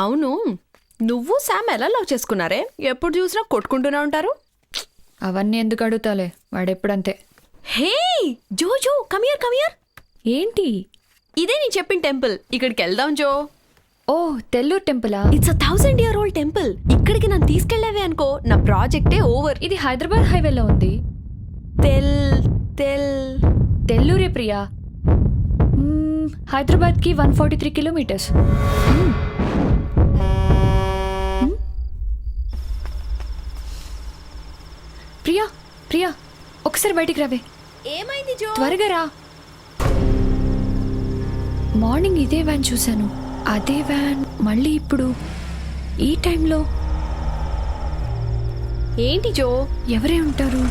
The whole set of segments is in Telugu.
అవును, నువ్వు శామ్ ఎలా లవ్ చేసుకున్నారే? ఎప్పుడు చూసినా కొట్టుకుంటూనే ఉంటారు. అవన్నీ ఎందుకు అడుగుతాలే, వాడెప్పుడంతే. హే జో జో, కమియర్ కమియర్. ఏంటి? ఇదే నేను చెప్పిన టెంపుల్. ఇక్కడికి వెళ్దాం జో. ఓ, తెల్లూరు టెంపులా? It's 1000-year-old temple. ఇక్కడికి నన్ను తీసుకెళ్ళావే అనుకో, నా ప్రాజెక్టే ఓవర్. ఇది హైదరాబాద్ హైవేలో ఉంది. తెల్ తెల్ తెల్లూరే ప్రియా. హైదరాబాద్కి 143 కిలోమీటర్స్. ప్రియా ప్రియా, ఒకసారి బయటికి రావే. ఏమైంది జో? త్వరగా రా. మార్నింగ్ ఇదే వ్యాన్ చూశాను, అదే వ్యాన్ మళ్ళీ ఇప్పుడు ఈ టైంలో. ఏంటి జో? ఎవరే ఉంటారు?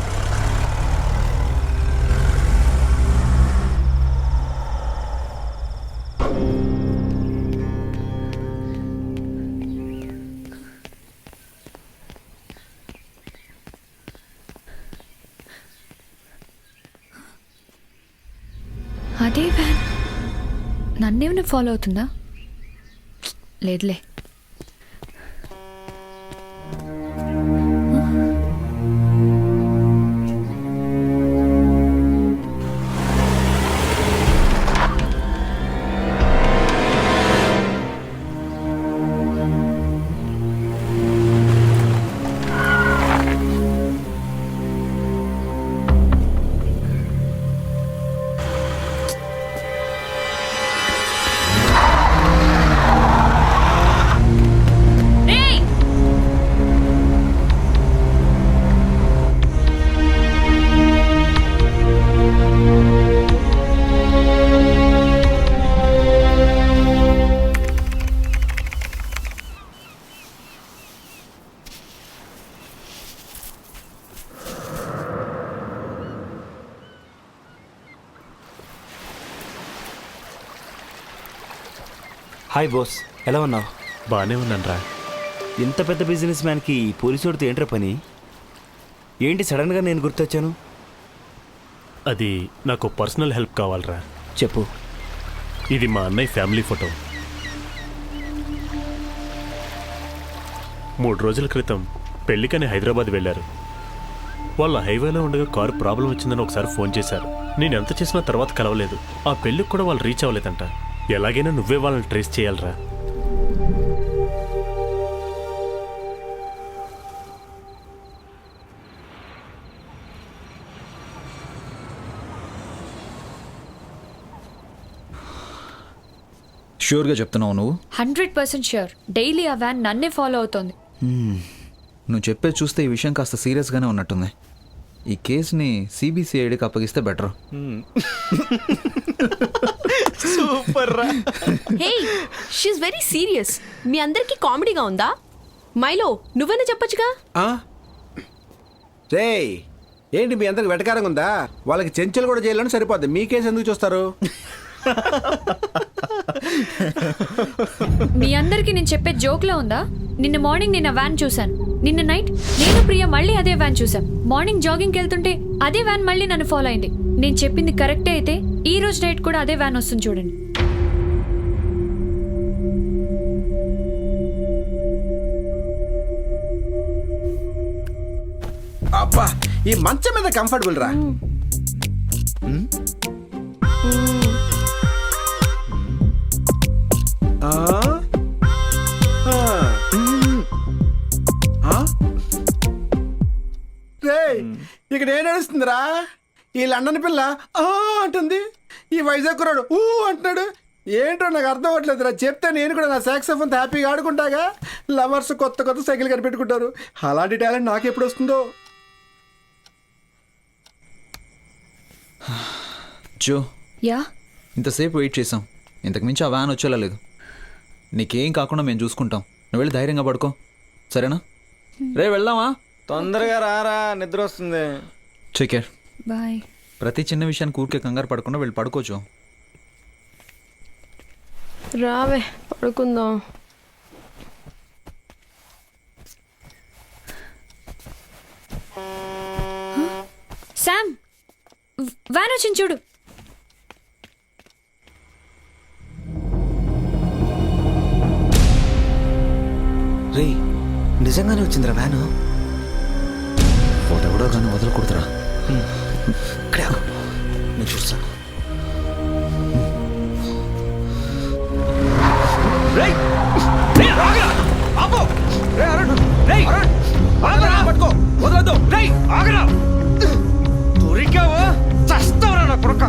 అదే వ్యాన్ నన్నేమైనా ఫాలో అవుతుందా? లేదులే. హాయ్ బాస్, ఎలా ఉన్నావు? బాగానే ఉన్నానరా. ఇంత పెద్ద బిజినెస్ మ్యాన్కి పోలీసుడితో ఏంట్రా పని? ఏంటి సడన్గా నేను గుర్తొచ్చాను? అది నాకు పర్సనల్ హెల్ప్ కావాలరా. చెప్పు. ఇది మా అన్నయ్య ఫ్యామిలీ ఫోటో. 3 రోజుల క్రితం పెళ్లికని హైదరాబాద్ వెళ్ళారు. వాళ్ళ హైవేలో ఉండగా కారు ప్రాబ్లం వచ్చిందని ఒకసారి ఫోన్ చేశారు. నేను ఎంత చేసినా తర్వాత కలవలేదు. ఆ పెళ్ళికి కూడా వాళ్ళు రీచ్ అవ్వలేదంట. ఎలాగైనా నువ్వే వాళ్ళని ట్రేస్ చేయాలరా. ష్యూర్గా చెప్తున్నావు నువ్వు? 100% ష్యూర్. డైలీ ఆ వ్యాన్ నన్నే ఫాలో అవుతోంది. నువ్వు చెప్పేది చూస్తే ఈ విషయం కాస్త సీరియస్గానే ఉన్నట్టుంది. ఈ కేసుని సిబిసిఐడికి అప్పగిస్తే బెటర్. సూపర్ రా. హే, షీఈస్ వెరీ సీరియస్. మీ అందరికీ కామెడీగా ఉందా? మైలో, నువ్వైనా చెప్పొచ్చుగా. రే, ఏంటి మీ అందరికి వెటకారంగా ఉందా? వాళ్ళకి చెంచలు కూడా చేయాలని సరిపోద్ది, మీ కేసు ఎందుకు చూస్తారు? మీ అందరికి నేను చెప్పే జోక్లా ఉందా? నిన్న మార్నింగ్ నేను వ్యాన్ చూశాను. నిన్న నైట్ నేను ప్రియ మళ్ళీ అదే వ్యాన్ చూసాం. మార్నింగ్ జాగింగ్కి వెళ్తుంటే అదే వ్యాన్ మళ్ళీ నన్ను ఫాలో అయింది. నేను చెప్పింది కరెక్టే అయితే ఈ రోజు నైట్ కూడా అదే వ్యాన్ వస్తుంది చూడండి. అబ్బా, ఈ మంచం మీద కంఫర్టబుల్ రా. ఇక్కడ ఏం నడుస్తుందిరా? ఈ లండన్ పిల్ల అంటుంది, ఈ వైజాగ్ కుర్రాడు అంటున్నాడు. ఏంటో నాకు అర్థం అవ్వట్లేదురా. చెప్తే నేను కూడా నా సాక్సోఫోన్ హ్యాపీగా ఆడుకుంటాగా. లవర్స్ కొత్త కొత్త సైకిల్ కనిపెట్టుకుంటారు. అలాంటి టాలెంట్ నాకు ఎప్పుడు వస్తుందో. జో, యా, ఇంతసేపు వెయిట్ చేసాం. ఇంతకుమించి ఆ వ్యాన్ వచ్చేలా లేదు. నీకేం కాకుండా మేము చూసుకుంటాం. నువ్వు వెళ్ళి ధైర్యంగా పడుకో, సరేనా? రే, వెళ్దామా? తొందరగా రారా, నిద్ర వస్తుంది. Take care. బాయ్. ప్రతి చిన్న విషయానికి ఊరికే కంగారు పడకుండా వెళ్ళి పడుకోవచ్చు. రావే, పడుకుందాం. శామ్, వ్యాన్ వచ్చింది చూడు. నిజంగానే వచ్చిందిరా వ్యాను వాడెవడో కానీ వదలకూడదురా ఇక్కడే ఆగు. నేను చూస్తాను దొరికావా చస్తావరా నా కొడుక